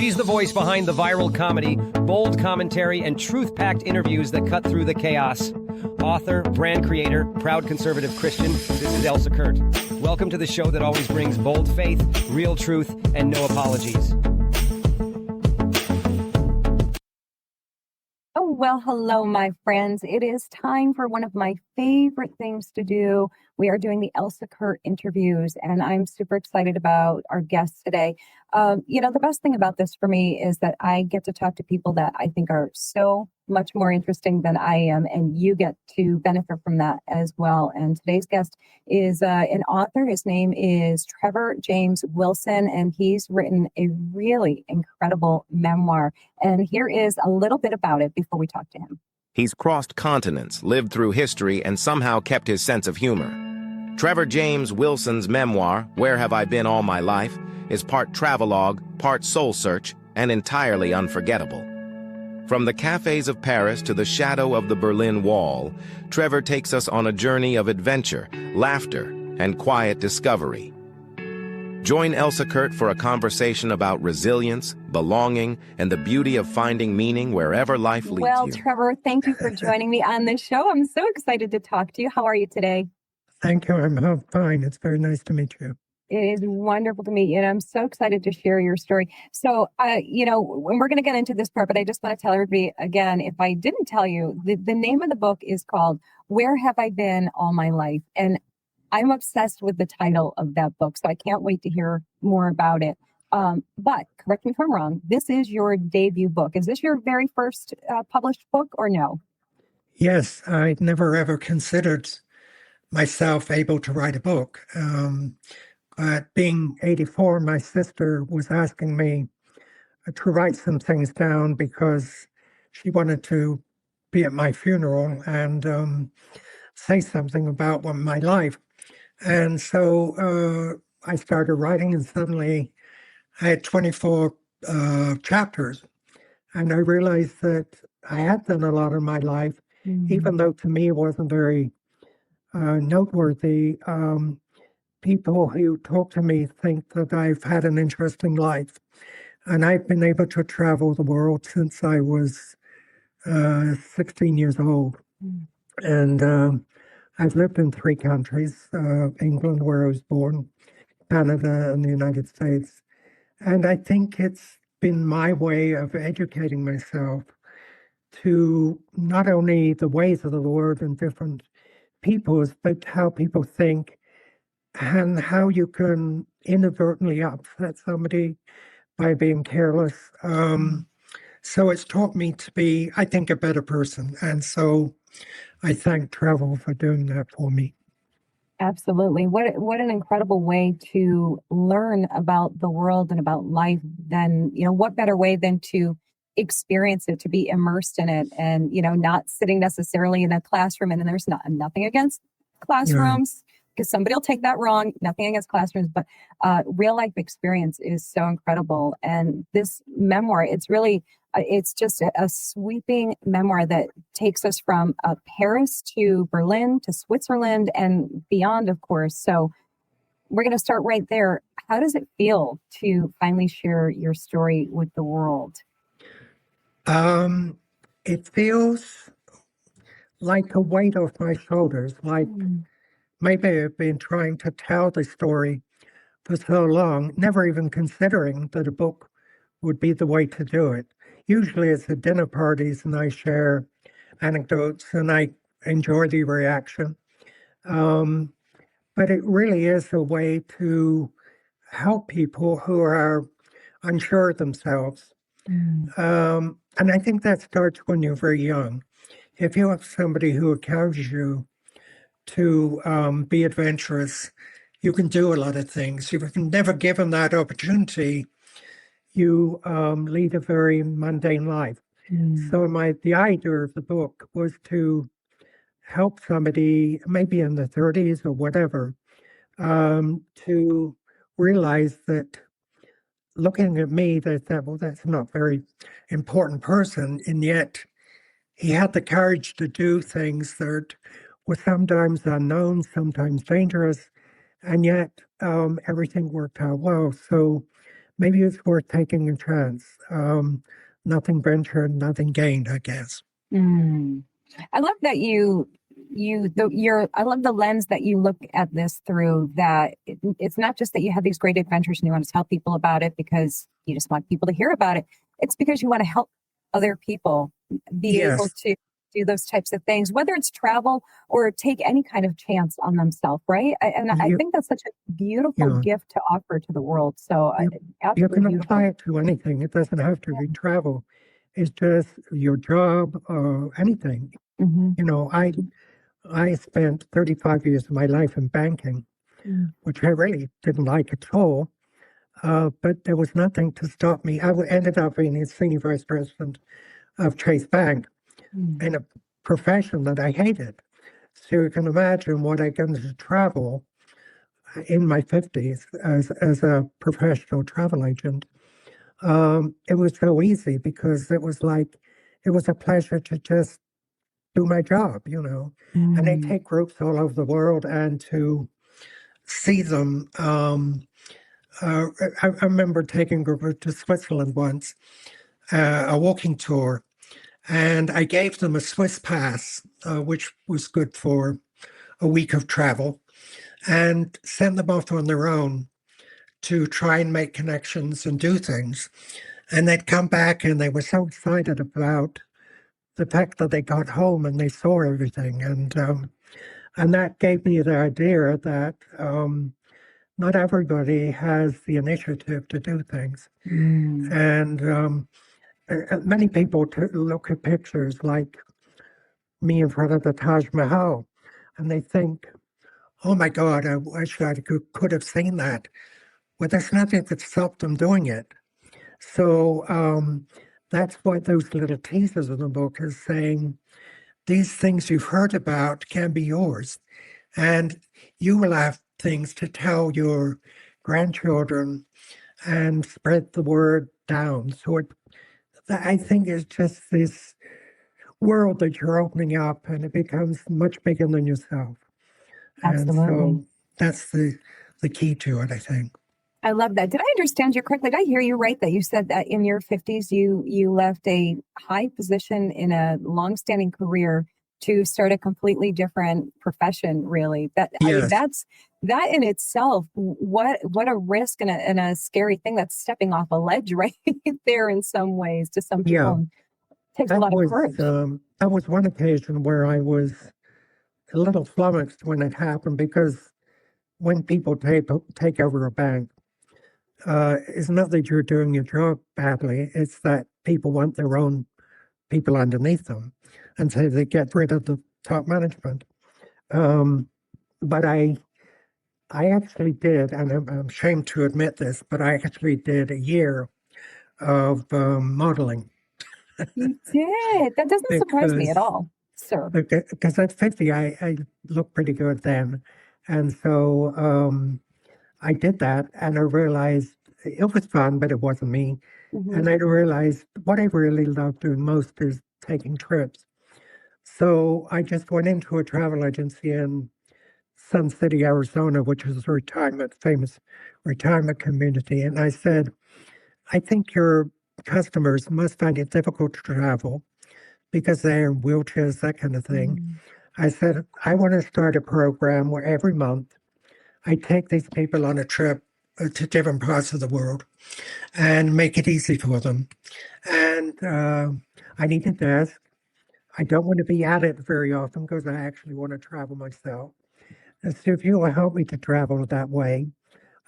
She's the voice behind the viral comedy, bold commentary, and truth-packed interviews that cut through the chaos. Author, brand creator, proud conservative Christian, this is Elsa Kurt. Welcome to the show that always brings bold faith, real truth, and no apologies. Oh, well, hello, my friends. It is time for one of my favorite things to do. We are doing the Elsa Kurt interviews, and I'm super excited about our guests today. The best thing about this for me is that I get to talk to people that I think are so much more interesting than I am, and you get to benefit from that as well. And today's guest is an author. His name is Trevor James Wilson, and he's written a really incredible memoir. And here is a little bit about it before we talk to him. He's crossed continents, lived through history, and somehow kept his sense of humor. Trevor James Wilson's memoir, Where Have I Been All My Life, is part travelogue, part soul search, and entirely unforgettable. From the cafes of Paris to the shadow of the Berlin Wall, Trevor takes us on a journey of adventure, laughter, and quiet discovery. Join Elsa Kurt for a conversation about resilience, belonging, and the beauty of finding meaning wherever life leads you. Well, Trevor, thank you for joining me on this show. I'm so excited to talk to you. How are you today? Thank you. I'm fine. It's very nice to meet you. It is wonderful to meet you, and I'm so excited to share your story. So, we're going to get into this part, but I just want to tell everybody again, if I didn't tell you, the name of the book is called Where Have I Been All My Life? And I'm obsessed with the title of that book, so I can't wait to hear more about it. But correct me if I'm wrong, this is your debut book. Is this your very first published book or no? Yes, I'd never ever considered myself able to write a book. But being 84, my sister was asking me to write some things down because she wanted to be at my funeral and say something about my life. And so I started writing, and suddenly I had 24 chapters. And I realized that I had done a lot in my life, even though to me it wasn't very noteworthy. People who talk to me think that I've had an interesting life. And I've been able to travel the world since I was 16 years old. And I've lived in 3 countries, England, where I was born, Canada, and the United States. And I think it's been my way of educating myself to not only the ways of the world and different peoples, but how people think and how you can inadvertently upset somebody by being careless. So it's taught me to be, I think, a better person. And so I thank travel for doing that for me. Absolutely. What an incredible way to learn about the world and about life. Then, what better way than to experience it, to be immersed in it, and, not sitting necessarily in a classroom. And there's nothing against classrooms, because somebody will take that wrong. Nothing against classrooms, but real life experience is so incredible. And this memoir, it's just a sweeping memoir that takes us from Paris to Berlin to Switzerland and beyond, of course. So we're going to start right there. How does it feel to finally share your story with the world? It feels like a weight off my shoulders, like maybe I've been trying to tell the story for so long, never even considering that a book would be the way to do it. Usually it's at dinner parties and I share anecdotes and I enjoy the reaction. But it really is a way to help people who are unsure of themselves. And I think that starts when you're very young. If you have somebody who encourages you to be adventurous, you can do a lot of things. If you've never given that opportunity, you lead a very mundane life. So the idea of the book was to help somebody, maybe in the 30s or whatever, to realize that looking at me, they thought, well, that's not a very important person. And yet he had the courage to do things that were sometimes unknown, sometimes dangerous. And yet everything worked out well. So maybe it's worth taking a chance. Nothing ventured, nothing gained, I guess. Mm. I love that I love the lens that you look at this through, that it's not just that you have these great adventures and you want to tell people about it because you just want people to hear about it. It's because you want to help other people be able Yes, to do those types of things, whether it's travel or take any kind of chance on themselves, right? And I you, think that's such a you beautiful know, gift to offer to the world. So you, you absolutely can beautiful. apply it to anything. It doesn't have to be travel. It's just your job or anything. Hmm. You know, I spent 35 years of my life in banking, which I really didn't like at all. But there was nothing to stop me. Ended up being a senior vice president of Chase Bank in a profession that I hated. So you can imagine what I got into travel in my 50s as a professional travel agent. It was so easy because it was a pleasure to just do my job, you know. And they Mm. take groups all over the world and to see them. Uh, I remember taking a group to Switzerland once, a walking tour, and I gave them a Swiss pass, which was good for a week of travel, and sent them off on their own to try and make connections and do things. And they'd come back and they were so excited about the fact that they got home and they saw everything. And that gave me the idea that not everybody has the initiative to do things. Mm. And many people look at pictures like me in front of the Taj Mahal and they think, oh my God, I wish I could have seen that. Well, there's nothing that stopped them doing it. So that's why those little teasers in the book is saying these things you've heard about can be yours. And you will have things to tell your grandchildren and spread the word down. So I think it's just this world that you're opening up and it becomes much bigger than yourself. And Absolutely. so that's the key to it, I think. I love that. Did I understand you correctly? Did I hear you right that you said that in your 50s you left a high position in a long-standing career to start a completely different profession, really? That I mean, Yes. that in itself, what a risk and a scary thing. That's stepping off a ledge right there in some ways to some people. Yeah. And takes a lot of courage. That was one occasion where I was a little flummoxed when it happened because when people take over a bank, it's not that you're doing your job badly, it's that people want their own people underneath them. And so they get rid of the top management. Um, but I actually did, and I'm ashamed to admit this, but I actually did a year of modeling You did. That doesn't surprise me at because all, sir. because at 50 I looked pretty good then. And so I did that and I realized it was fun, but it wasn't me. Hmm. And I realized what I really love doing most is taking trips. So I just went into a travel agency in Sun City, Arizona, which is a famous retirement community. And I said, I think your customers must find it difficult to travel because they're in wheelchairs, that kind of thing. I said, I want to start a program where every month I take these people on a trip to different parts of the world and make it easy for them. And I need a desk. I don't want to be at it very often because I actually want to travel myself. And so if you will help me to travel that way,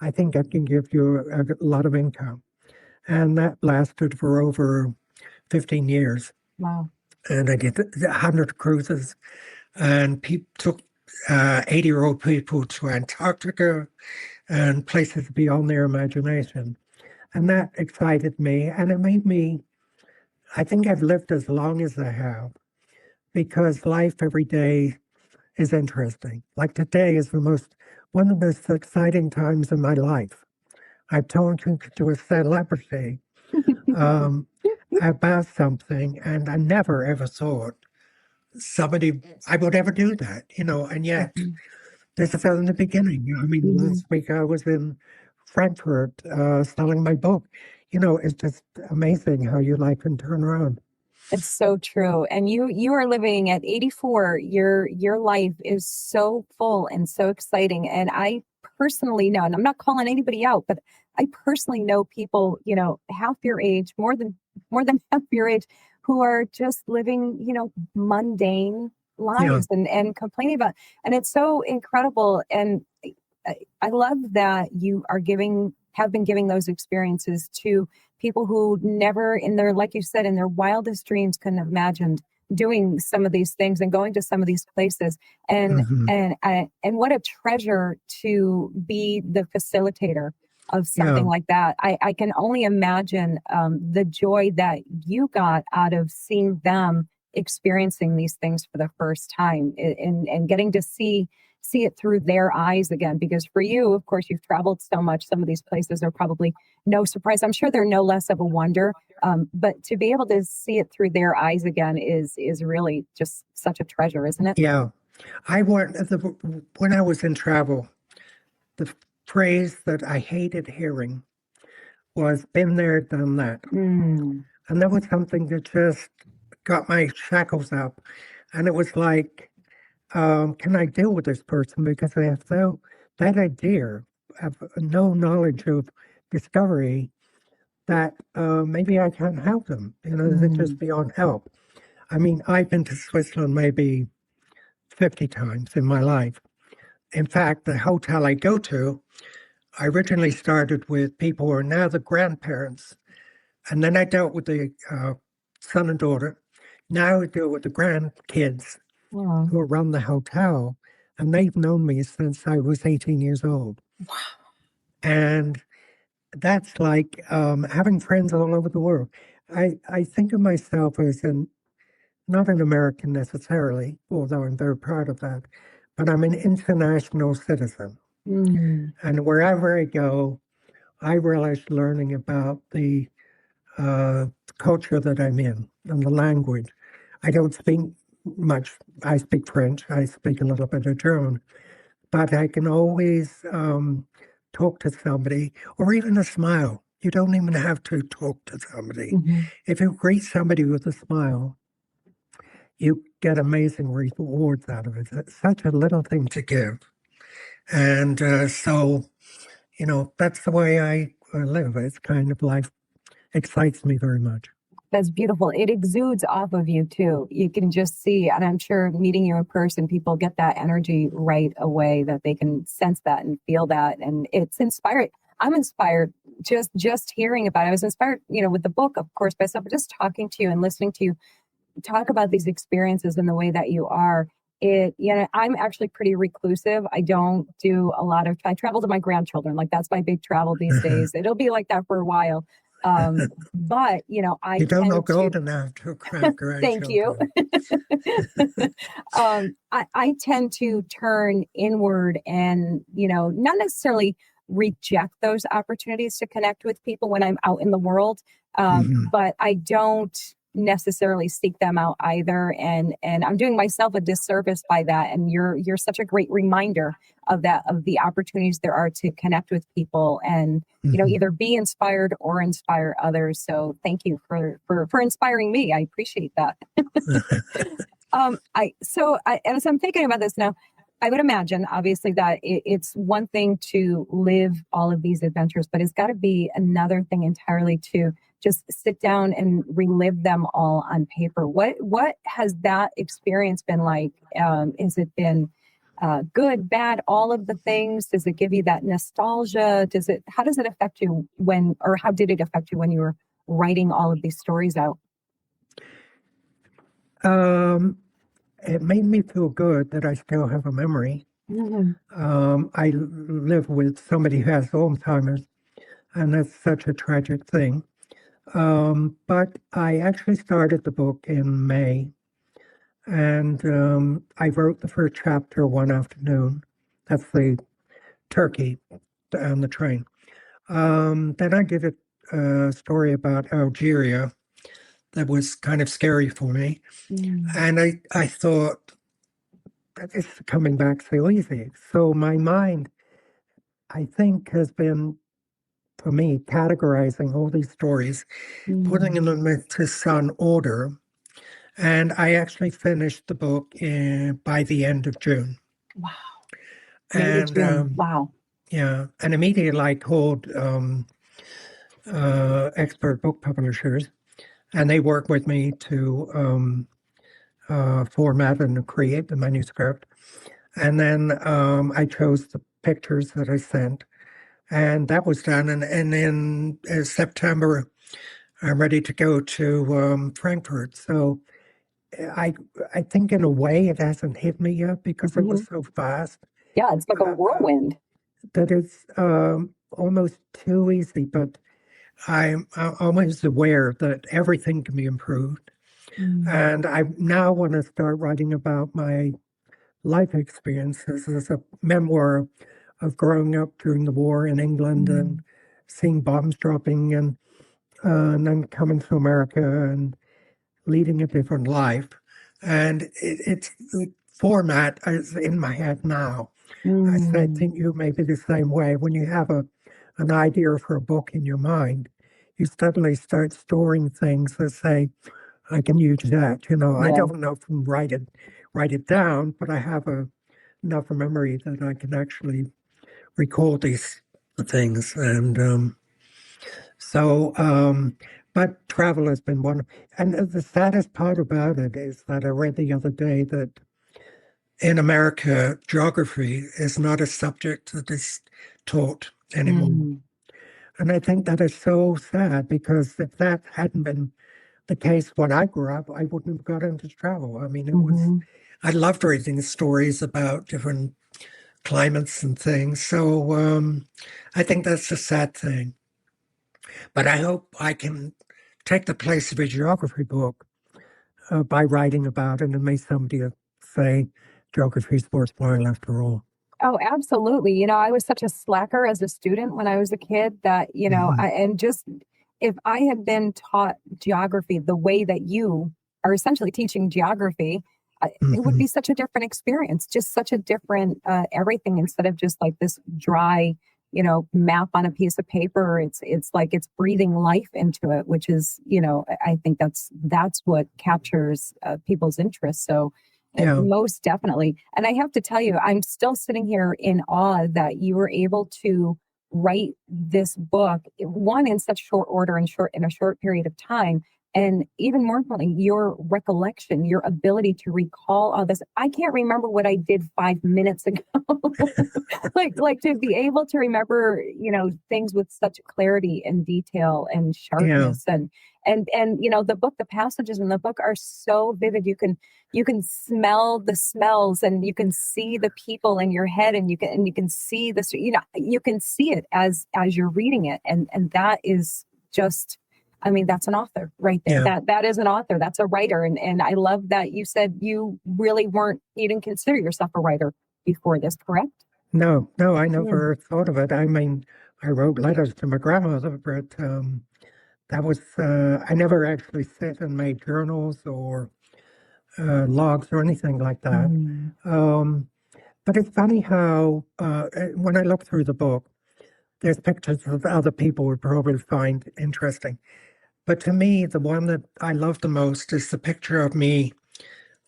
I think I can give you a lot of income. And that lasted for over 15 years. Wow. And I did 100 cruises and took 80-year-old people to Antarctica and places beyond their imagination. And that excited me. And it made me, I think I've lived as long as I have because life every day is interesting. Like today is one of the most exciting times in my life. I've talked to a celebrity um, about something, and I never ever thought I would ever do that, you know, and yet Mhm. this is in the beginning. I mean, Mhm. last week I was in Frankfurt selling my book. It's just amazing how your life can turn around. It's so true. And you are living at 84. Your life is so full and so exciting. And I personally know, and I'm not calling anybody out, but I personally know people, half your age, more than half your age, who are just living, mundane lives and complaining about. And it's so incredible. And I love that you have been giving those experiences to people who never like you said, in their wildest dreams couldn't have imagined doing some of these things and going to some of these places. And what a treasure to be the facilitator of something like that. I can only imagine the joy that you got out of seeing them experiencing these things for the first time and getting to see it through their eyes again. Because for you, of course, you've traveled so much. Some of these places are probably no surprise. I'm sure they're no less of a wonder. But to be able to see it through their eyes again is really just such a treasure, isn't it? Yeah. When I was in travel, the phrase that I hated hearing was "been there, done that." And that was something that just got my shackles up. And it was like, can I deal with this person? Because I have that idea of no knowledge of discovery that maybe I can't help them. They're just beyond help. I mean, I've been to Switzerland maybe 50 times in my life. In fact, the hotel I go to, I originally started with people who are now the grandparents. And then I dealt with the son and daughter. Now I deal with the grandkids who run the hotel. And they've known me since I was 18 years old. Wow. And that's like having friends all over the world. I think of myself as not an American necessarily, although I'm very proud of that, but I'm an international citizen. And wherever I go, I relish learning about the culture that I'm in and the language. I don't speak much. I speak French. I speak a little bit of German. But I can always talk to somebody, or even a smile. You don't even have to talk to somebody. If you greet somebody with a smile, you get amazing rewards out of it. It's such a little thing to give. And so, that's the way I live. It's kind of life excites me very much. That's beautiful. It exudes off of you too. You can just see, and I'm sure meeting you in person, people get that energy right away, that they can sense that and feel that. And it's inspiring. I'm inspired just hearing about it. I was inspired, with the book, of course, by but just talking to you and listening to you talk about these experiences in the way that you are. I'm actually pretty reclusive. I don't do a lot I travel to my grandchildren. Like that's my big travel these days. It'll be like that for a while. But I you don't look old enough to crack thank you. I tend to turn inward and not necessarily reject those opportunities to connect with people when I'm out in the world, but I don't necessarily seek them out either, and I'm doing myself a disservice by that. And you're such a great reminder of that, of the opportunities there are to connect with people and either be inspired or inspire others. So thank you for inspiring me. I appreciate that. As I'm thinking about this now, I would imagine obviously that it's one thing to live all of these adventures, but it's got to be another thing entirely to just sit down and relive them all on paper. What has that experience been like? Has it been good, bad, all of the things? Does it give you that nostalgia? How does it affect you how did it affect you when you were writing all of these stories out? It made me feel good that I still have a memory. I live with somebody who has Alzheimer's, and that's such a tragic thing. But I actually started the book in May, and I wrote the first chapter one afternoon. That's the Turkey on the train. Then I did a story about Algeria that was kind of scary for me. And I thought, that is coming back so easy. So my mind, I think, has been for me, categorizing all these stories, putting them into some order. And I actually finished the book by the end of June. Wow. And Wow. yeah, and immediately I called expert book publishers, and they worked with me to format and create the manuscript. And then I chose the pictures that I sent, and that was done. And in September, I'm ready to go to Frankfurt. So I think in a way it hasn't hit me yet because it was so fast. Yeah, it's like a whirlwind. That it's almost too easy, but I'm always aware that everything can be improved. And I now want to start writing about my life experiences as a memoir of growing up during the war in England and seeing bombs dropping and then coming to America and leading a different life. And it's the format is in my head now. I think you may be the same way. When you have an idea for a book in your mind, you suddenly start storing things that say, I can use that. I don't know if I can write it down, but I have enough memory that I can actually recall these things. And but travel has been one. And the saddest part about it is that I read the other day that in America, geography is not a subject that is taught anymore. And I think that is so sad because if that hadn't been the case when I grew up, I wouldn't have got into travel. I mean, I loved reading stories about different climates and things. So I think that's a sad thing. But I hope I can take the place of a geography book by writing about it and make somebody say geography is worthwhile after all. Oh, absolutely. I was such a slacker as a student when I was a kid that, if I had been taught geography the way that you are essentially teaching geography, it would be such a different experience, just such a different everything instead of just like this dry, map on a piece of paper. It's like it's breathing life into it, which is, I think that's what captures people's interest. So most definitely. And I have to tell you, I'm still sitting here in awe that you were able to write this book, one in such short order and in a short period of time. And even more importantly, your recollection, your ability to recall all this. I can't remember what I did 5 minutes ago. like to be able to remember, things with such clarity and detail and sharpness. And the book, the passages in the book are so vivid. You can smell the smells and you can see the people in your head and you can see this, you can see it as you're reading it. And that is just, I mean, that's an author right there. Yeah. That is an author. That's a writer. And I love that you said you didn't consider yourself a writer before this, correct? No, I never thought of it. I mean, I wrote letters to my grandmother, but that was, I never actually sat and made journals or logs or anything like that. But it's funny how, when I look through the book, there's pictures of other people would probably find interesting. But to me, the one that I love the most is the picture of me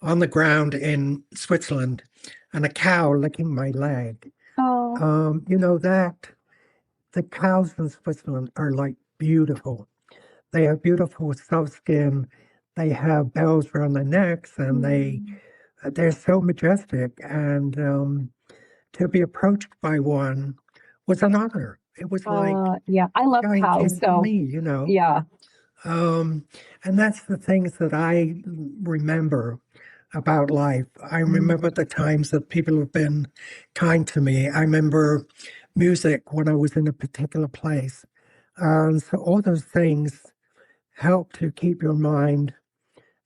on the ground in Switzerland and a cow licking my leg. Oh. That the cows in Switzerland are like beautiful. They have beautiful soft skin. They have bells around their necks, and they're so majestic. And to be approached by one was an honor. It was like I love cows. So me, yeah. And that's the things that I remember about life. I remember the times that people have been kind to me. I remember music when I was in a particular place. And so all those things help to keep your mind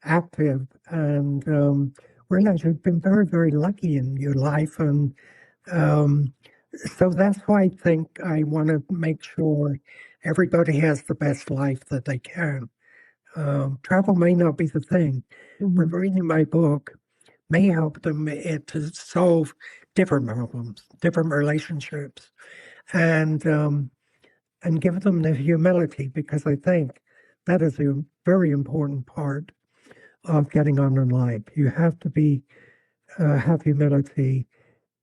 active and realize you've been very, very lucky in your life. And so that's why I think I want to make sure everybody has the best life that they can. Travel may not be the thing, but reading my book may help them to solve different problems, different relationships, and and give them the humility, because I think that is a very important part of getting on in life. You have to be have humility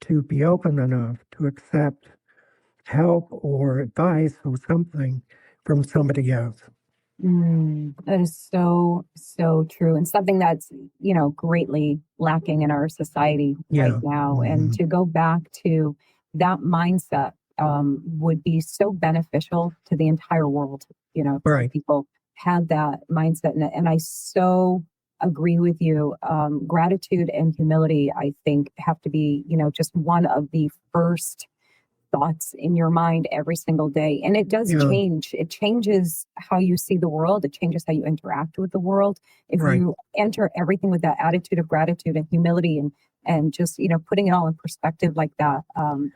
to be open enough to accept help or advice or something from somebody else. That is so, so true. And something that's, greatly lacking in our society right Yeah. now. And to go back to that mindset would be so beneficial to the entire world, if Right. people had that mindset. And I so agree with you. Gratitude and humility, I think, have to be, just one of the first thoughts in your mind every single day. And it does Yeah. change. It changes how you see the world. It changes how you interact with the world. If Right. you enter everything with that attitude of gratitude and humility and just, putting it all in perspective like that,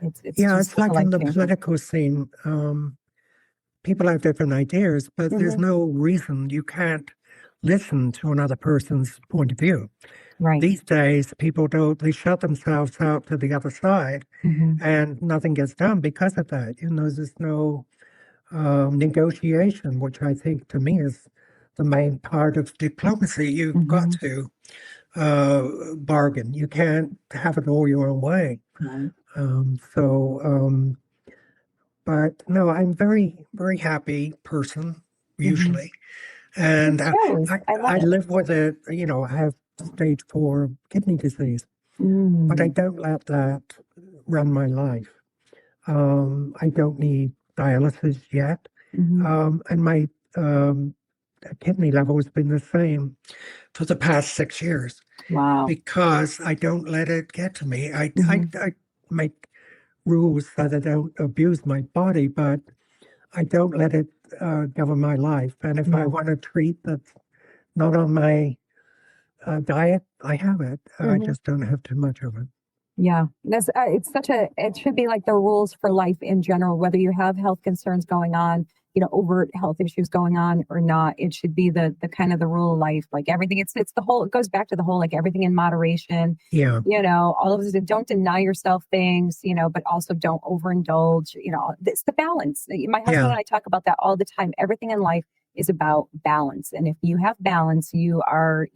it's Yeah, just it's like a life in the changer. political scene, people have different ideas, but there's Mhm. no reason you can't listen to another person's point of view. Right. These days, people don't, they shut themselves out to the other side, Mhm. and nothing gets done because of that. There's no negotiation, which I think to me is the main part of diplomacy. You've got Mhm. to bargain. You can't have it all your own way. Right. So, but no, I'm very, very happy person Mhm. usually, and It shows. I love I it. live with it. I have stage 4 kidney disease, but I Mm. don't let that run my life. I don't need dialysis yet, Mhm. and my kidney level has been the same for the past 6 years Wow. because I don't let it get to me. Mhm. I make rules that I don't abuse my body, but I don't let it govern my life. And if I Yeah. want a treat that's not on my diet, I have it. I Mhm. just don't have too much of it. Yeah, it should be like the rules for life in general, whether you have health concerns going on, overt health issues going on or not. It should be the kind of the rule of life, like everything. It's the whole, it goes back to the whole, like everything in moderation, Yeah, all of this, don't deny yourself things, but also don't overindulge, it's the balance. My husband yeah, and I talk about that all the time. Everything in life is about balance. And if you have balance, you are,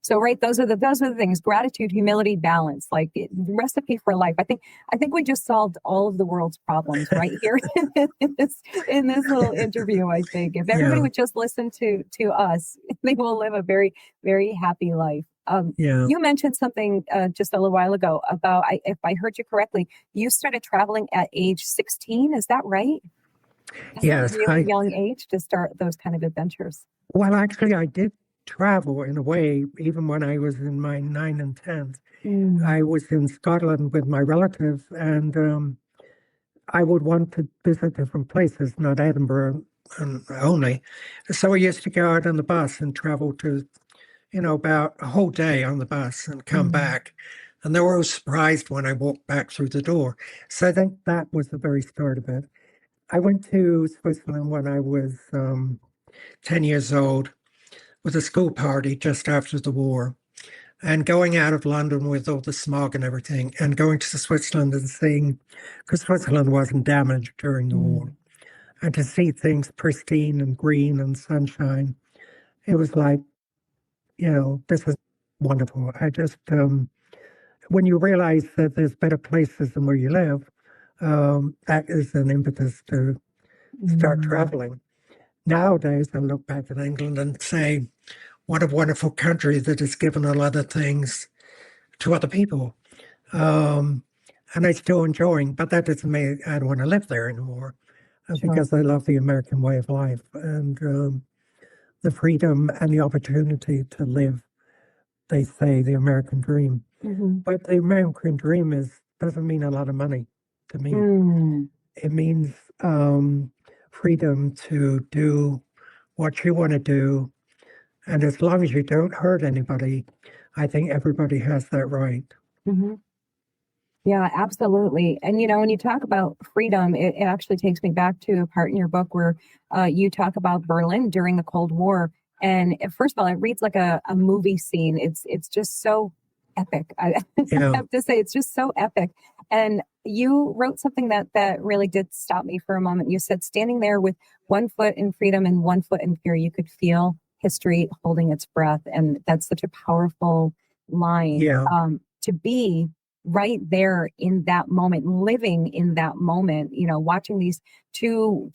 so right, those are the things: gratitude, humility, balance, like the recipe for life. I think we just solved all of the world's problems right here in this little interview. I think if everybody yeah, would just listen to us, they will live a very, very happy life. yeah. You mentioned something just a little while ago about, if I heard you correctly, you started traveling at age 16. Is that right? That's a Yes, really young age to start those kind of adventures. well, actually, I did travel in a way, even when I was in my 9 and 10s. Mm. I was in Scotland with my relatives, and I would want to visit different places, not Edinburgh only. So I used to go out on the bus and travel to, about a whole day on the bus and come Mm. back. And they were always surprised when I walked back through the door. So I think that was the very start of it. I went to Switzerland when I was 10 years old with a school party just after the war. And going out of London with all the smog and everything, and going to Switzerland and seeing, because Switzerland wasn't damaged during the war, Mm. and to see things pristine and green and sunshine, it was like, this is wonderful. I just, when you realize that there's better places than where you live, that is an impetus to start Mm. traveling. Nowadays, I look back at England and say, what a wonderful country that has given a lot of things to other people. Um, and I'm still enjoying, but that doesn't mean I don't want to live there anymore Sure. because I love the American way of life and the freedom and the opportunity to live, they say, the American dream. Mhm. But the American dream doesn't mean a lot of money to me. Mm. It means freedom to do what you want to do. And as long as you don't hurt anybody, I think everybody has that right. Mhm. Yeah, absolutely. And when you talk about freedom, it actually takes me back to a part in your book where you talk about Berlin during the Cold War. And first of all, it reads like a movie scene. It's just so epic. I Yeah. have to say, it's just so epic. And you wrote something that really did stop me for a moment. You said, standing there with one foot in freedom and one foot in fear, you could feel history holding its breath. And that's such a powerful line, Yeah. to be right there in that moment, living in that moment, watching these two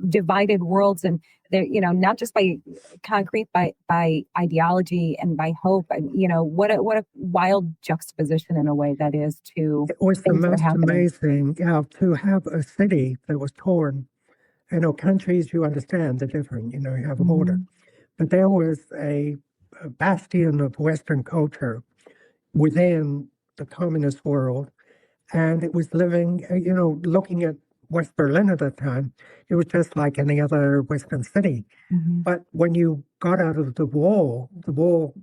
divided worlds, and they're, not just by concrete, by ideology and by hope. And, what a wild juxtaposition in a way that is to It was the things that are most happening. amazing, to have a city that was torn. Countries, you understand, they're different, you have a border. Mhm. But there was a bastion of Western culture within the communist world. And it was living, looking at West Berlin at the time, it was just like any other Western city. Mhm. But when you got out of the wall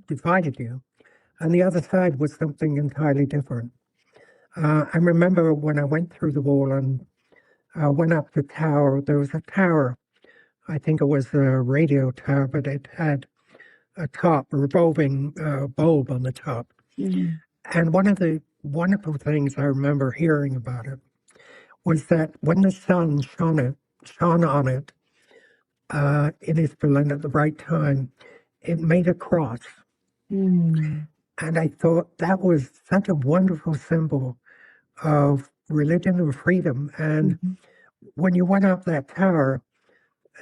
divided you, and the other side was something entirely different. I remember when I went through the wall and went up the tower, there was a tower, I think it was a radio tower, but it had a revolving bulb on the top. Mhm. And one of the wonderful things I remember hearing about it was that when the sun shone on it in East Berlin at the right time, it made a cross. Mhm. And I thought that was such a wonderful symbol of religion and freedom. And Mhm. when you went up that tower,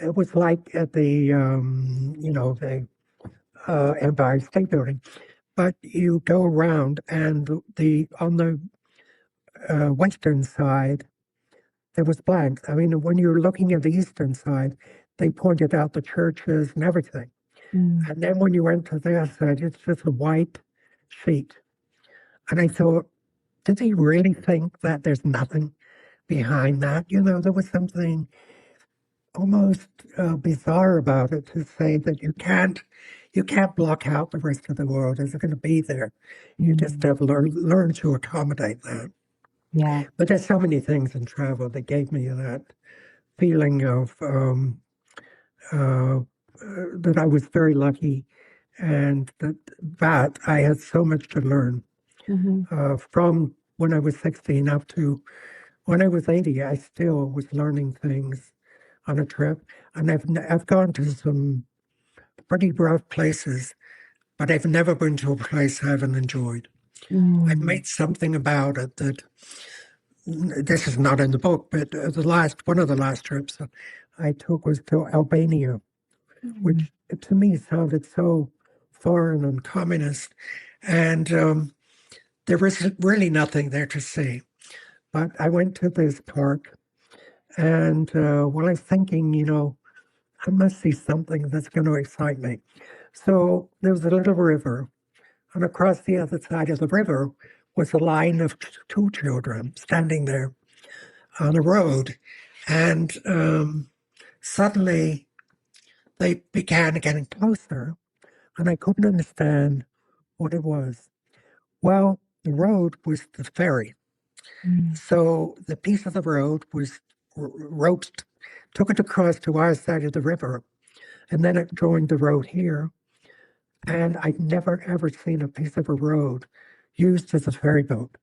it was like at the the Empire State Building. But you go around, and on the western side, there was blank. I mean, when you're looking at the eastern side, they pointed out the churches and everything. Mhm. And then when you went to their side, it's just a white sheet. And I thought, did he really think that there's nothing behind that? There was something almost bizarre about it, to say that you can't block out the rest of the world. It's going to be there. You just have to learn to accommodate that. Yeah. But there's so many things in travel that gave me that feeling of that I was very lucky, and that I had so much to learn Mhm. from when I was 16 up to when I was 80. I still was learning things on a trip, and I've gone to some pretty rough places, but I've never been to a place I haven't enjoyed. I've Mhm. made something about it that this is not in the book, but one of the last trips I took was to Albania, which to me sounded so foreign and communist, and there was really nothing there to see. But I went to this park, and when I was thinking, I must see something that's going to excite me. So there was a little river, and across the other side of the river was a line of two children standing there on a road. And suddenly they began getting closer, and I couldn't understand what it was. Well, the road was the ferry. Mhm. So the piece of the road was roped, took it across to our side of the river, and then it joined the road here. And I'd never, ever seen a piece of a road used as a ferry boat.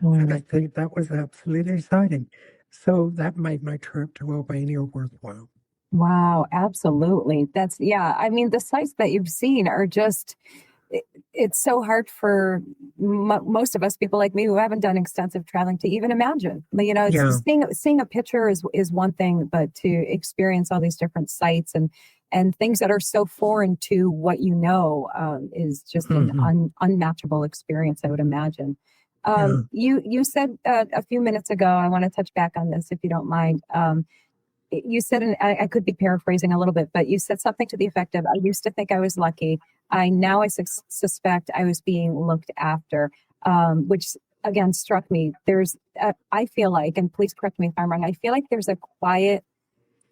And I think that was absolutely exciting. So that made my trip to Albania worthwhile. Wow, absolutely. Yeah. I mean, the sites that you've seen are just, it's so hard for most of us, people like me who haven't done extensive traveling, to even imagine. But, it's Yeah. seeing a picture is one thing, but to experience all these different sites and things that are so foreign to what is just an Mhm. unmatchable experience, I would imagine. Yeah. You said a few minutes ago, I want to touch back on this if you don't mind. You said, and I could be paraphrasing a little bit, but you said something to the effect of, I used to think I was lucky. I suspect I was being looked after, which again struck me. I feel like, and please correct me if I'm wrong, I feel like there's a quiet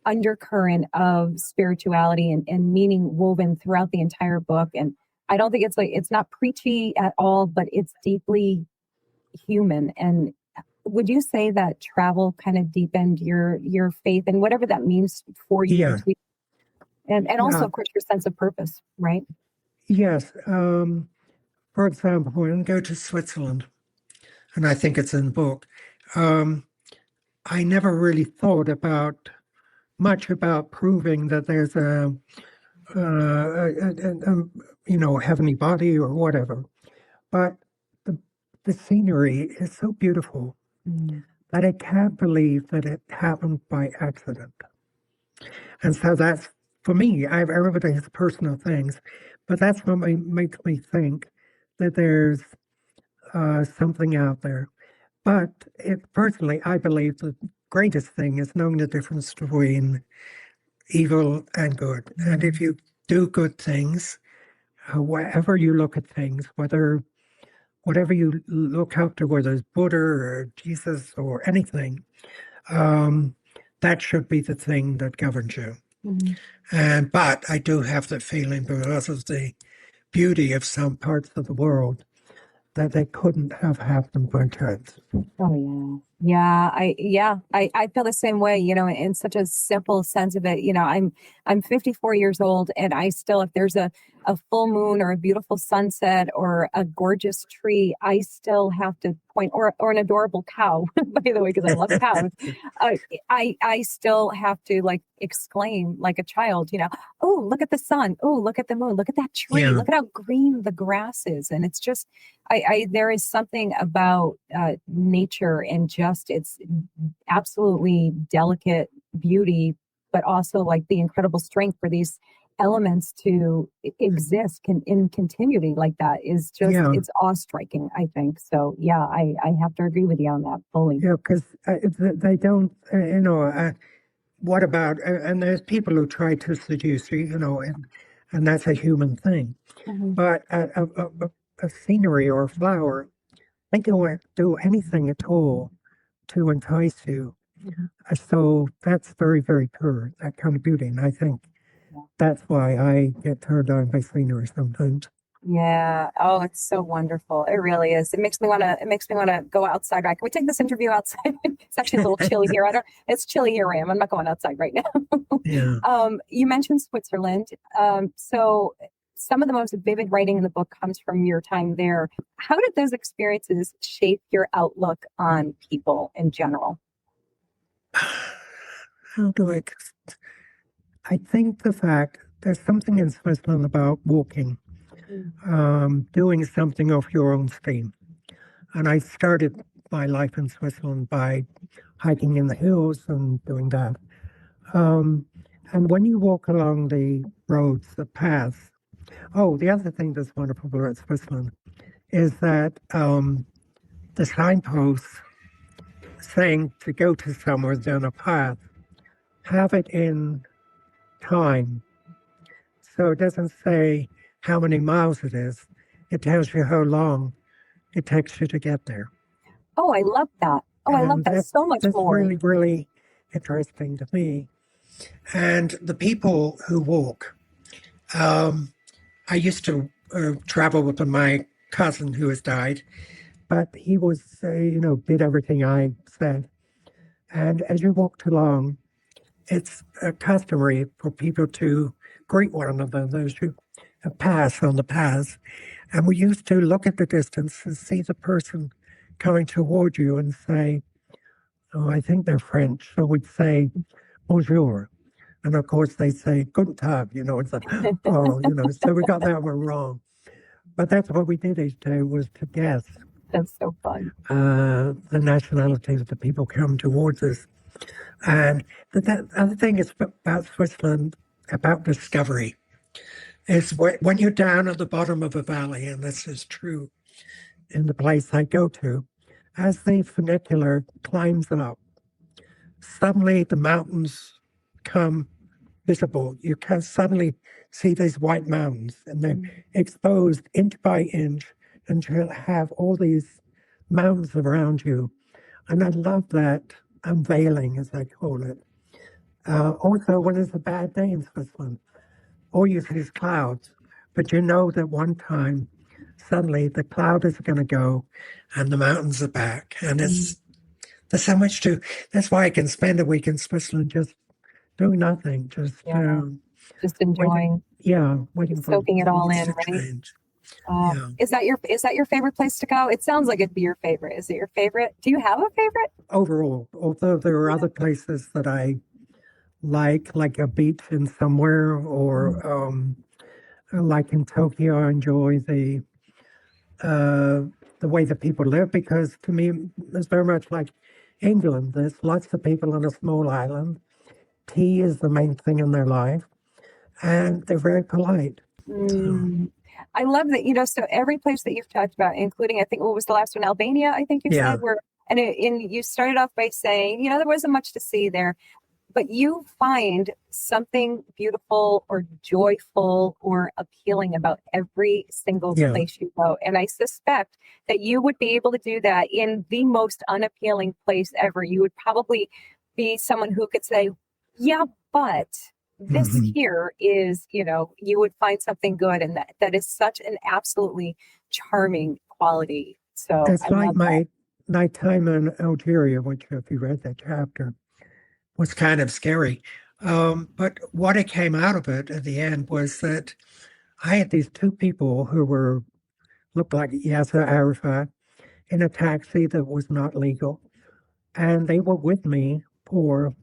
undercurrent of spirituality and meaning woven throughout the entire book. And I don't think it's not preachy at all, but it's deeply human. And would you say that travel kind of deepened your faith and whatever that means for you, Yeah. and also, Yeah. of course, your sense of purpose, right? Yes. for example, when I go to Switzerland, and I think it's in the book, I never really thought much about proving that there's a heavenly body or whatever. But the scenery is so beautiful that I can't believe that it happened by accident. And so that's, for me, everybody has personal things, but that's what makes me think that there's something out there. But personally, I believe the greatest thing is knowing the difference between evil and good. And if you do good things, wherever you look at things, whatever you look up to, whether it's Buddha or Jesus or anything, that should be the thing that governs you. But I do have the feeling, because of the beauty of some parts of the world, that they couldn't have happened by chance. Oh yeah. I feel the same way, in such a simple sense of it. I'm 54 years old, and I still, if there's a full moon or a beautiful sunset or a gorgeous tree, I still have to point, or an adorable cow, by the way, because I love cows. I still have to exclaim like a child, oh, look at the sun. Oh, look at the moon. Look at that tree. Yeah. Look at how green the grass is. And it's just, there is something about nature and just its absolutely delicate beauty, but also the incredible strength for these elements to exist in continuity like that is just, it's awe-striking, I think. So yeah, I have to agree with you on that fully. Yeah, because they don't, what about, and there's people who try to seduce you, and that's a human thing. But a scenery or a flower, they don't do anything at all to entice you. So that's very, very pure, that kind of beauty. And I think that's why I get turned on by scenery sometimes. Yeah. Oh, it's so wonderful. It really is. It makes me want to go outside. Right? Can we take this interview outside? It's actually a little chilly here. It's chilly here where I am. I'm not going outside right now. Yeah. You mentioned Switzerland. So some of the most vivid writing in the book comes from your time there. How did those experiences shape your outlook on people in general? How do I think the fact there's something in Switzerland about walking, doing something off your own steam. And I started my life in Switzerland by hiking in the hills and doing that. And when you walk along the roads, the paths, the other thing that's wonderful about Switzerland is that the signposts saying to go to somewhere down a path have it in time. So it doesn't say how many miles it is. It tells you how long it takes you to get there. Oh, I love that. Oh, I love that so much more. That's really, really interesting to me. And the people who walk, I used to travel with my cousin who has died, but he was, did everything I said. And as you walked along, it's customary for people to greet one another, those who pass on the paths. And we used to look at the distance and see the person coming toward you and say, oh, I think they're French. So we'd say, bonjour. And of course they say, guten Tag, it's like, so we got that one wrong. But that's what we did each day, was to guess. That's so fun. The nationality of the people come towards us. And the other thing is about Switzerland, about discovery, is when you're down at the bottom of a valley, and this is true in the place I go to, as the funicular climbs up, suddenly the mountains come visible. You can suddenly see these white mountains, and they're exposed inch by inch, and you'll have all these mountains around you. And I love that unveiling, as I call it. Also, when it's a bad day in Switzerland, all you see is clouds, but you know that one time, suddenly the cloud is going to go and the mountains are back. And there's so much that's why I can spend a week in Switzerland just doing nothing, just enjoying. Waiting soaking it all in, to right? change. Yeah. Is that your favorite place to go? It sounds like it'd be your favorite. Is it your favorite? Do you have a favorite? Overall, although there are other places that I like a beach in somewhere, or like in Tokyo, I enjoy the way that people live, because to me it's very much like England. There's lots of people on a small island. Tea is the main thing in their life, and they're very polite. So, Mm. I love that, so every place that you've talked about, including, I think, what was the last one? Albania, I think you yeah, said, and you started off by saying, there wasn't much to see there, but you find something beautiful or joyful or appealing about every single yeah, place you go. And I suspect that you would be able to do that in the most unappealing place ever. You would probably be someone who could say, yeah, but this mhm. here is, you would find something good. And that is such an absolutely charming quality. So It's I like love that. my time in Algeria, which, if you read that chapter, was kind of scary. But what it came out of it at the end was that I had these two people who looked like Yasser Arafat in a taxi that was not legal, and they were with me for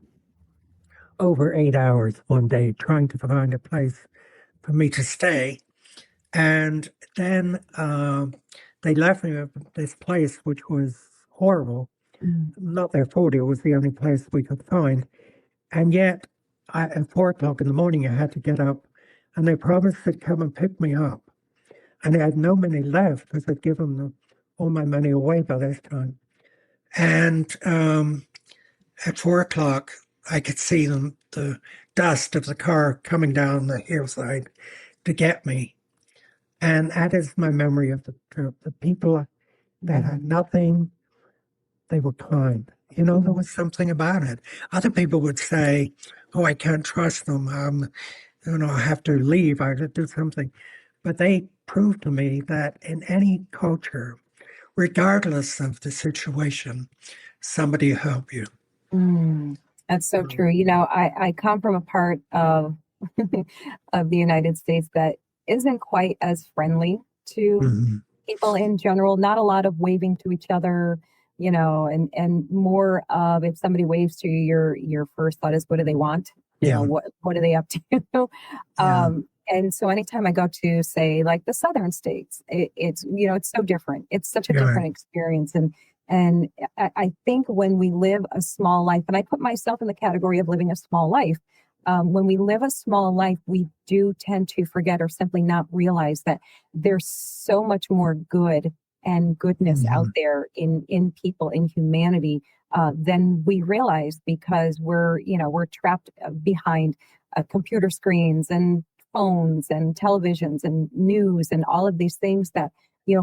over 8 hours one day trying to find a place for me to stay. And then they left me at this place, which was horrible. Mm. Not their fault, it was the only place we could find. And yet, at 4 o'clock in the morning, I had to get up, and they promised to come and pick me up. And I had no money left because I'd given all my money away by this time. And at 4 o'clock, I could see the dust of the car coming down the hillside to get me. And that is my memory of the trip. The people that had nothing, they were kind. There was something about it. Other people would say, "Oh, I can't trust them. I have to leave. I have to do something." But they proved to me that in any culture, regardless of the situation, somebody will help you. Mm, that's so true. I come from a part of of the United States that isn't quite as friendly to Mhm. people in general. Not a lot of waving to each other, and more of, if somebody waves to you, your first thought is, what do they want? Yeah, What are they up to? yeah, And so anytime I go to, say, like the southern states, it's so different. It's such a yeah, different experience. And I think when we live a small life, and I put myself in the category of living a small life, when we live a small life, we do tend to forget or simply not realize that there's so much more good and goodness out mhm, there in people, in humanity, than we realize, because we're trapped behind computer screens and phones and televisions and news and all of these things that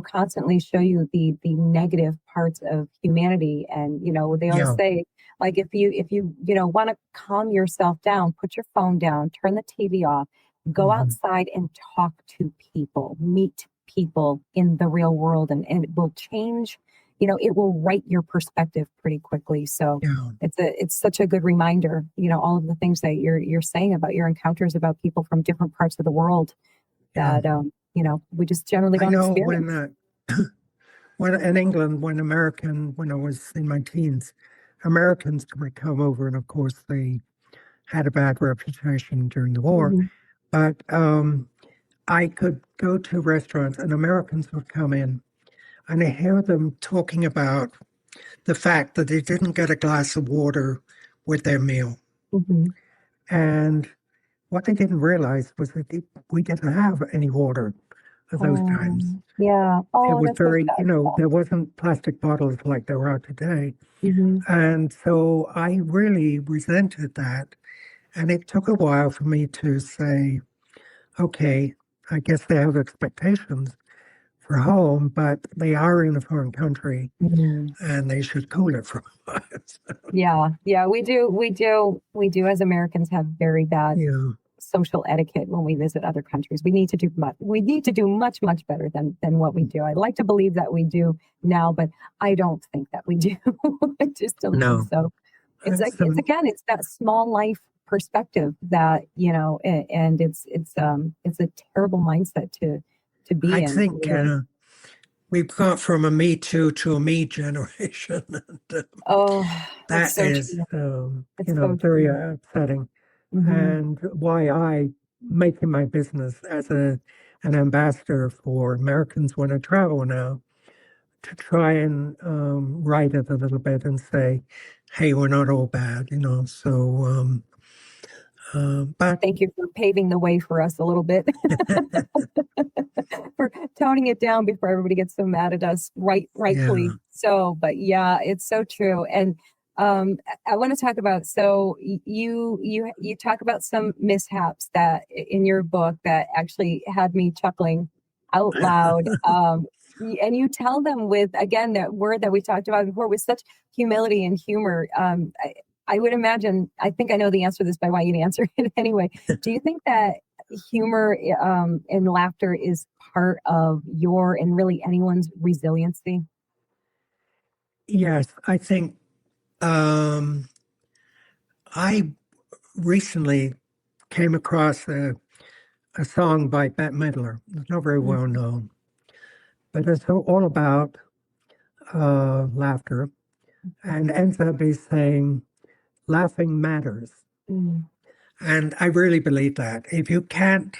constantly show you the negative parts of humanity. And they always yeah, say, like, if you want to calm yourself down, put your phone down, turn the TV off, go mhm, outside and talk to people, meet people in the real world, and it will change. It will right your perspective pretty quickly. So yeah, it's such a good reminder, all of the things that you're saying about your encounters, about people from different parts of the world yeah. that we just generally I don't know experience. when in England, when I was in my teens, Americans would come over, and of course they had a bad reputation during the war. Mhm. But I could go to restaurants, and Americans would come in, and I hear them talking about the fact that they didn't get a glass of water with their meal. Mhm. And what they didn't realize was that we didn't have any water at those times. Yeah. It Oh, was that's so very, sad. there wasn't plastic bottles like there are today. Mhm. And so I really resented that. And it took a while for me to say, okay, I guess they have expectations for home, but they are in a foreign country Mhm. and they should cool it from us. Yeah. Yeah. We do as Americans have very bad Yeah, social etiquette when we visit other countries. We need to do much better than what we do. I like to believe that we do now, but I don't think that we do. I just don't think no. so. It's like, So, it's that small life perspective that, and it's a terrible mindset to be I in. think Really. we've gone from a Me Too to a Me generation. And, Oh, that's that so is, true. It's so very true. upsetting. Hmm. And why I make it my business as an ambassador for Americans when I travel now to try and write it a little bit and say, hey, we're not all bad, So, but Thank you for paving the way for us a little bit, for toning it down before everybody gets so mad at us, yeah, rightfully so. But yeah, it's so true. And I want to talk about, so you talk about some mishaps that in your book that actually had me chuckling out loud. And you tell them with, again, that word that we talked about before, with such humility and humor. I would imagine, I think I know the answer to this, but I want you to answer it anyway. Do you think that humor and laughter is part of your and really anyone's resiliency? yes, I think um, I recently came across a song by Bette Midler. It's not very well Mhm. known, but it's all about laughter and ends up by saying, laughing matters. Mm. And I really believe that. If you can't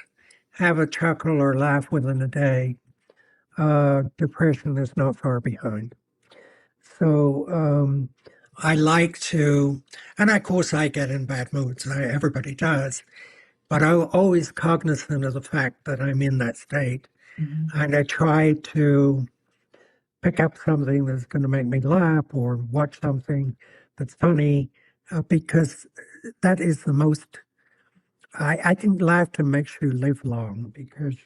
have a chuckle or laugh within a day, depression is not far behind. So I like to, and of course I get in bad moods. Everybody does. But I'm always cognizant of the fact that I'm in that state. Mhm. And I try to pick up something that's going to make me laugh or watch something that's funny because that is the most, I think laughter makes you live long because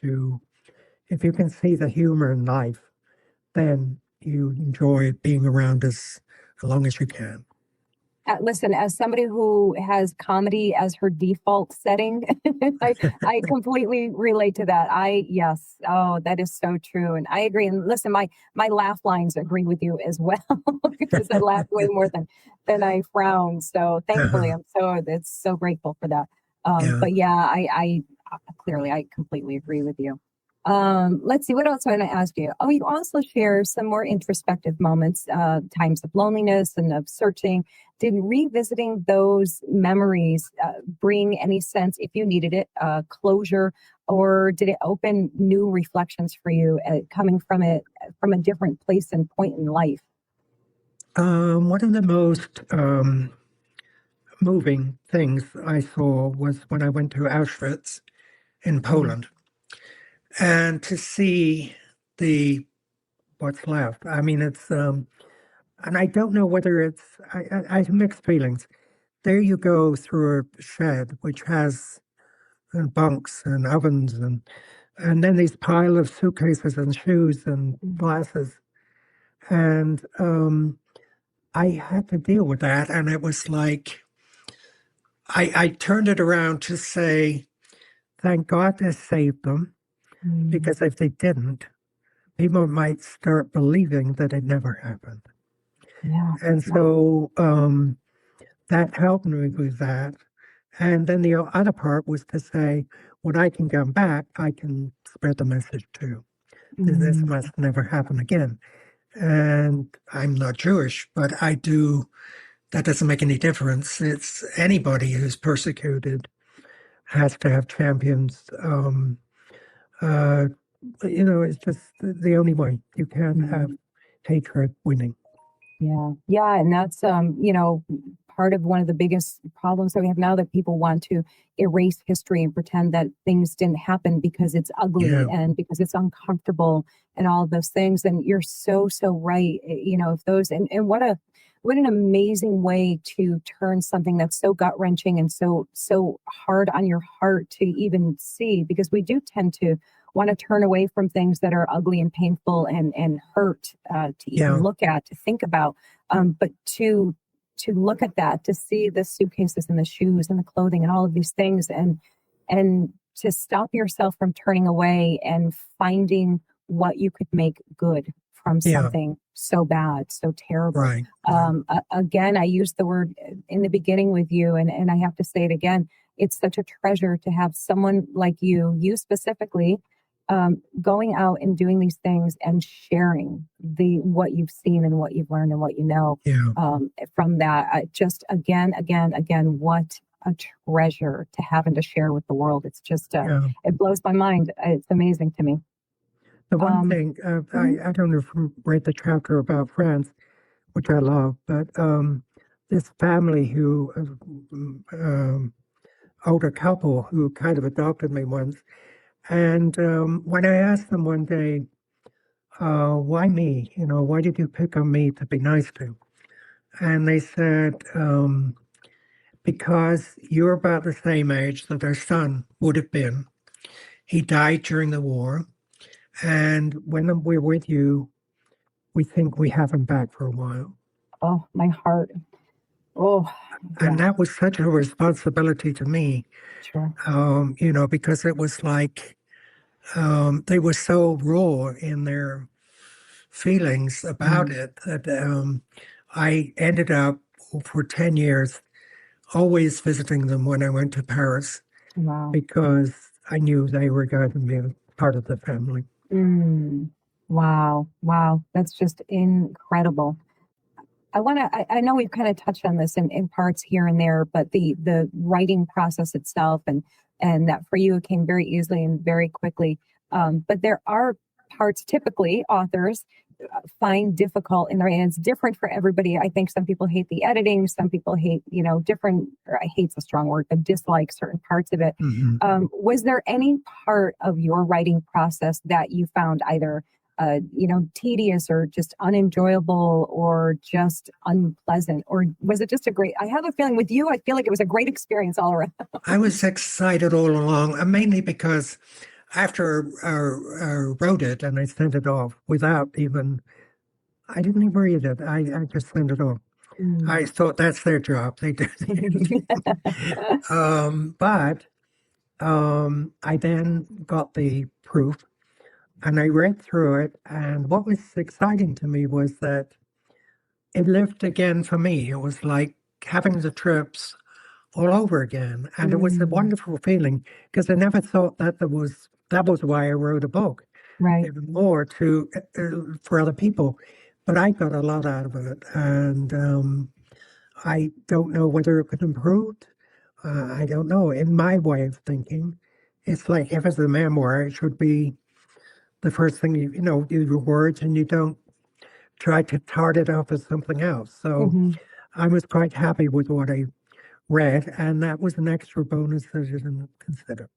if you can see the humor in life, then you enjoy being around as long as you can. Listen, as somebody who has comedy as her default setting, I completely relate to that. Yes, oh, that is so true, and I agree. And listen, my laugh lines agree with you as well because I laugh way more than I frown. So thankfully, Uh-huh. it's so grateful for that. Yeah. But yeah, I clearly I completely agree with you. Let's see, what else I want to ask you. Oh, you also share some more introspective moments, times of loneliness and of searching. Did revisiting those memories bring any sense, if you needed it, closure, or did it open new reflections for you, coming from it from a different place and point in life? One of the most moving things I saw was when I went to Auschwitz in Mhm. Poland and to see the what's left. I mean, it's and I don't know whether it's I have mixed feelings. There you go through a shed which has bunks and ovens and then these pile of suitcases and shoes and Mm. glasses and I had to deal with that and it was like I turned it around to say thank God they saved them Mm. because if they didn't people might start believing that it never happened. Yeah. And so that helped me with that. And then the other part was to say, when I can come back, I can spread the message too. This Mm. must never happen again. And I'm not Jewish, but I do, that doesn't make any difference. It's anybody who's persecuted has to have champions. Uh, it's just the only way. You can't have Mm. hatred winning. Yeah. Yeah. And that's, part of one of the biggest problems that we have now, that people want to erase history and pretend that things didn't happen because it's ugly Yeah, and because it's uncomfortable and all of those things. And you're so, so right. If those, and what an amazing way to turn something that's so gut wrenching and so hard on your heart to even see, because we do tend to want to turn away from things that are ugly and painful and hurt, to even yeah, look at, to think about, but to look at that, to see the suitcases and the shoes and the clothing and all of these things, and to stop yourself from turning away and finding what you could make good from yeah, something so bad, so terrible. right, right. Again, I used the word in the beginning with you, and I have to say it again. It's such a treasure to have someone like you specifically, going out and doing these things and sharing what you've seen and what you've learned and what you know Yeah. from that. Just again, what a treasure to have and to share with the world. It's just, Yeah. it blows my mind. It's amazing to me. The one Um, thing, mhm. I don't know if you read the chapter about France, which I love, but this family who, older couple who kind of adopted me once. And when I asked them one day, why me? You know, why did you pick on me to be nice to? And they said, because you're about the same age that our son would have been. He died during the war. And when we're with you, we think we have him back for a while. Oh, my heart. Oh, And yeah, that was such a responsibility to me, sure. you know, because it was like they were so raw in their feelings about Mm, it that I ended up for 10 years always visiting them when I went to Paris wow. because I knew they were going to be part of the family. Mm, wow. Wow. That's just incredible. I know we've kind of touched on this in parts here and there, but the writing process itself and that for you it came very easily and very quickly. But there are parts typically authors find difficult in their and it's different for everybody. I think some people hate the editing, some people hate, different, or I hate's a strong word, but dislike certain parts of it. Hmm. Was there any part of your writing process that you found either tedious or just unenjoyable or just unpleasant? Or was it just I have a feeling with you, I feel like it was a great experience all around. I was excited all along, mainly because after I wrote it and I sent it off without even, I didn't even read it. I just sent it off. I Mm. thought that's their job. They did. But I then got the proof and I read through it. And what was exciting to me was that it lived again for me. It was like having the trips all over again. And it was a Mm. wonderful feeling because I never thought that that was why I wrote a book, Right. even more for other people. But I got a lot out of it. And I don't know whether it could improve. I don't know. In my way of thinking, it's like if it's a memoir, it should be the first thing do your words and you don't try to tart it up as something else. So Hmm. I was quite happy with what I read, and that was an extra bonus that I didn't consider.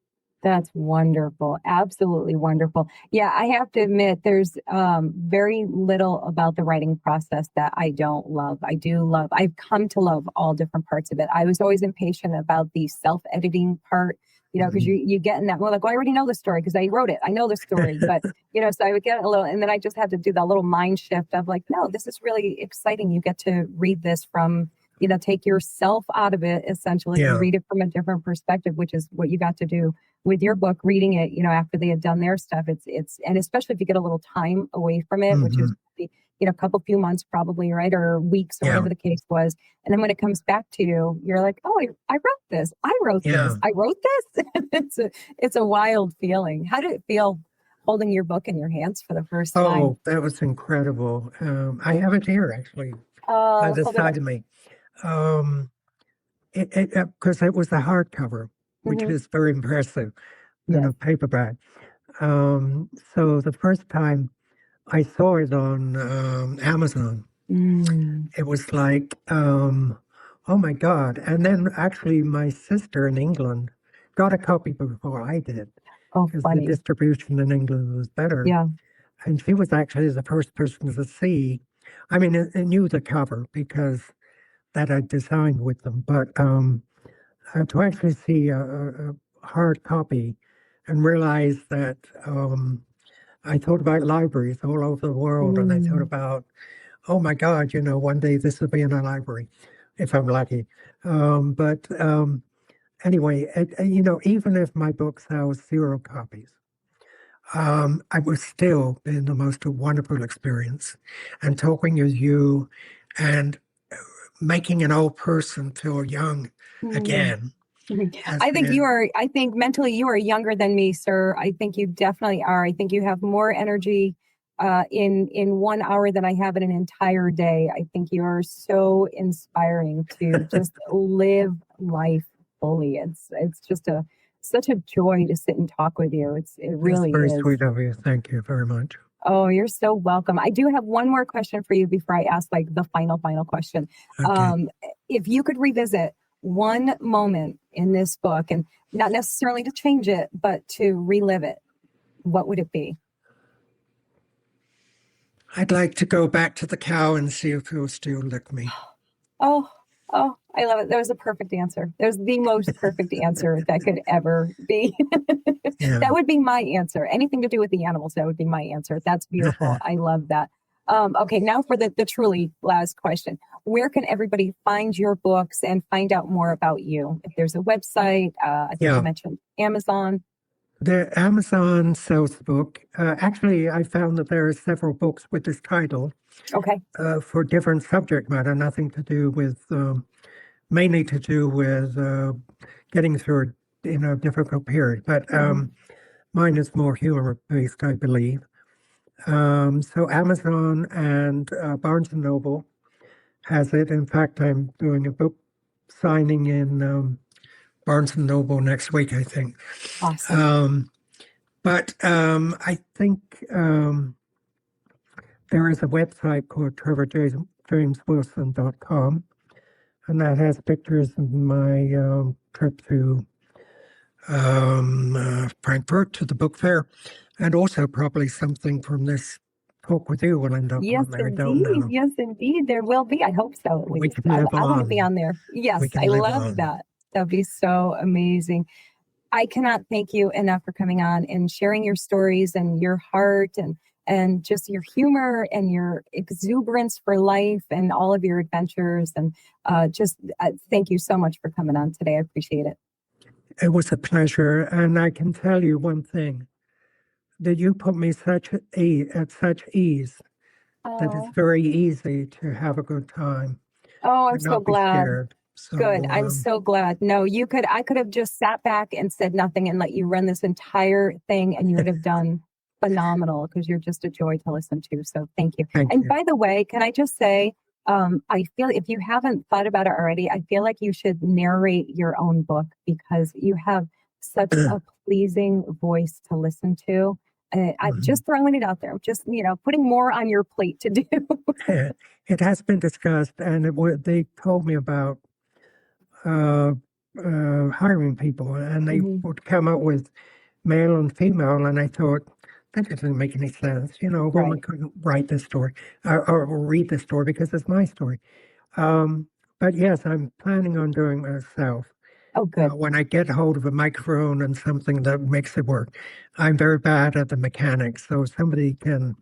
That's wonderful. Absolutely wonderful. Yeah, I have to admit, there's very little about the writing process that I don't love. I've come to love all different parts of it. I was always impatient about the self-editing part, because Mhm. you get in that, well, like, well, I already know the story because I wrote it. I know the story, but, so I would get a little, and then I just had to do that little mind shift of like, no, this is really exciting. You get to read this from, take yourself out of it essentially and Yeah, read it from a different perspective, which is what you got to do with your book, reading it, after they had done their stuff. And especially if you get a little time away from it, which is, hmm, a couple few months probably, right? Or weeks or yeah, whatever the case was. And then when it comes back to you, you're like, oh, I wrote this. I wrote yeah. this. I wrote this. It's a wild feeling. How did it feel holding your book in your hands for the first time? Oh, that was incredible. I have it here actually by Oh, the hold it up. side of me. Um, because it was the hardcover, which Hmm. is very impressive, Yes. paperback. So the first time I saw it on Amazon, Mm. it was like, oh my God. And then actually, my sister in England got a copy before I did Oh, because the funny. distribution in England was better. Yeah. And she was actually the first person to see. I mean, I knew the cover because that I designed with them, but to actually see a hard copy and realize that I thought about libraries all over the world, and I thought Mm. about, oh my God, one day this will be in a library if I'm lucky. But anyway, even if my book sells 0 copies, I was still been the most wonderful experience. And talking with you and making an old person feel young Mm. again I think you are, I think mentally you are younger than me, sir. I think you definitely are. I think you have more energy in 1 hour than I have in an entire day. I think you are so inspiring to just live life fully. It's just such a joy to sit and talk with you. It really That's is. very sweet of you. Thank you very much. Oh, you're so welcome. I do have one more question for you before I ask like the final question. Okay. If you could revisit one moment in this book, and not necessarily to change it, but to relive it, what would it be? I'd like to go back to the cow and see if he'll still lick me. Oh, I love it. That was a perfect answer. That was the most perfect answer that could ever be. Yeah. That would be my answer. Anything to do with the animals, that would be my answer. That's beautiful. I love that. Okay, now for the truly last question. Where can everybody find your books and find out more about you? If there's a website, I think you mentioned Amazon. The Amazon sells the book. Actually, I found that there are several books with this title. Okay. For different subject matter, nothing to do with, mainly to do with getting through a difficult period. But mine is more humor-based, I believe. So Amazon and Barnes & Noble has it. In fact, I'm doing a book signing in Barnes & Noble next week, I think. Awesome. But I think there is a website called trevorjameswilson.com, and that has pictures of my trip to Frankfurt to the book fair, and also probably something from this talk with you when I'm done. Yes, indeed. Yes, indeed. There will be. I hope so. At least. I want to be on there. Yes, I love that. That'd be so amazing. I cannot thank you enough for coming on and sharing your stories and your heart and just your humor and your exuberance for life and all of your adventures. And thank you so much for coming on today. I appreciate it. It was a pleasure. And I can tell you one thing, that you put me at such ease that it's very easy to have a good time. Oh, I'm so glad. So, good. I'm so glad. No, I could have just sat back and said nothing and let you run this entire thing and you would have done phenomenal because you're just a joy to listen to. So thank you. Thank you. By the way, can I just say, I feel if you haven't thought about it already, I feel like you should narrate your own book because you have such a pleasing voice to listen to. I'm just throwing it out there. Just, putting more on your plate to do. It has been discussed, and they told me about hiring people, and they would come up with male and female, and I thought, that doesn't make any sense. A woman couldn't write this story or read this story because it's my story. But yes, I'm planning on doing it myself. Oh, good. When I get hold of a microphone and something that makes it work. I'm very bad at the mechanics, so if somebody can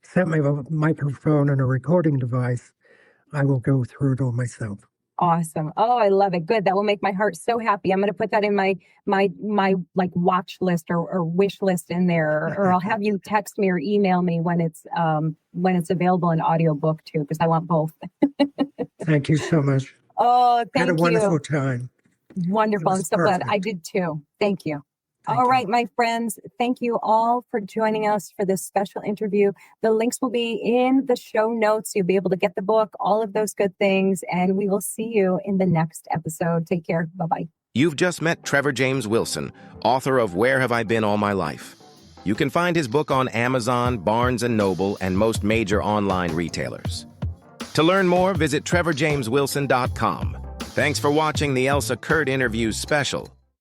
send me a microphone and a recording device, I will go through it all myself. Awesome. Oh, I love it. Good. That will make my heart so happy. I'm going to put that in my like watch list or wish list in there, or I'll have you text me or email me when it's available in audiobook too, because I want both. Thank you so much. Oh, thank you. Had a wonderful time. Wonderful. I'm so glad. I did too. Thank you. All right, my friends, thank you all for joining us for this special interview. The links will be in the show notes. You'll be able to get the book, all of those good things, and we will see you in the next episode. Take care. Bye-bye. You've just met Trevor James Wilson, author of Where Have I Been All My Life? You can find his book on Amazon, Barnes & Noble, and most major online retailers. To learn more, visit trevorjameswilson.com. Thanks for watching the Elsa Kurt Interviews special.